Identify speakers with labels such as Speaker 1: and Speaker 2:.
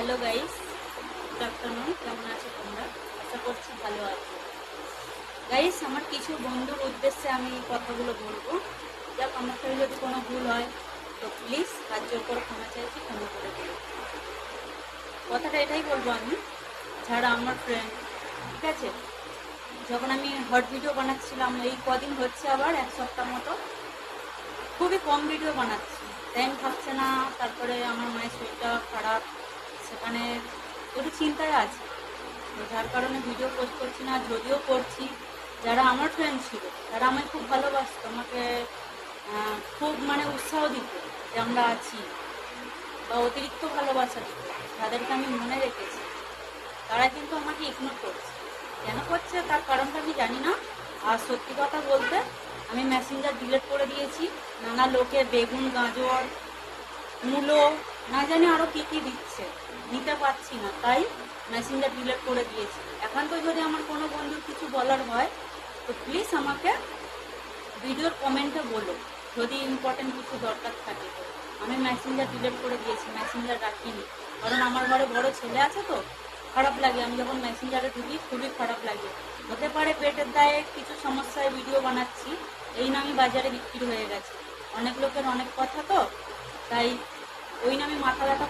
Speaker 1: Hello guys, good afternoon. কেমন আছো তোমরা? আশা করছি ভালো আছো। গাইস, আমার কিছু বন্ধুর উদ্দেশ্যে আমি কথাগুলো বলবো। যাক, আমার থেকে যদি কোনো ভুল হয় তো প্লিজ হাত জোর করে ক্ষমা চাইছি, ক্ষমা করে দিও। কথাটা এটাই বলবো আমি, যারা আমার ফ্রেন্ড, ঠিক আছে, যখন আমি হট ভিডিও বানাচ্ছিলাম, এই কদিন হচ্ছে আবার এক সপ্তাহ মতো খুবই কম ভিডিও বানাচ্ছি, টাইম থাকছে না। তারপরে আমার মায়ের শরীরটা খারাপ, সেখানে একটু চিন্তায় আছে, তো যার কারণে ভিডিও পোস্ট করছি না। যদিও করছি, যারা আমার ফ্রেন্ড ছিল, তারা আমায় খুব ভালোবাসতো, আমাকে খুব উৎসাহ দিত যে আমরা আছি, বা অতিরিক্ত ভালোবাসা দিত, তাদেরকে আমি মনে রেখেছি। তারা কিন্তু আমাকে ইগনোর করছে। কেন করছে তার কারণটা আমি জানি না। আর সত্যি কথা বলতে, আমি মেসেঞ্জার ডিলিট করে দিয়েছি। নানা লোকে বেগুন, গাজর, মূলো, না জানি আরও কী কী দিচ্ছে, নিতে পারছি না, তাই মেসেঞ্জার ডিলিট করে দিয়েছি। এখন তো যদি আমার কোনো বন্ধুর কিছু বলার হয় তো প্লিজ আমাকে ভিডিওর কমেন্টে বলো, যদি ইম্পর্টেন্ট কিছু দরকার থাকে তো। আমি মেসেঞ্জার ডিলিট করে দিয়েছি, মেসেঞ্জার রাখিনি, কারণ আমার ঘরে বড় ছেলে আছে, তো খারাপ লাগে। আমি যখন মেসেঞ্জারে ঢুকি খুবই খারাপ লাগে। হতে পারে পেটের দায়ে কিছু সমস্যায় ভিডিও বানাচ্ছি, এই নামই বাজারে বিক্রি হয়ে গেছে। অনেক লোকের অনেক কথা, তো তাই ওই নামে মাথা ব্যথা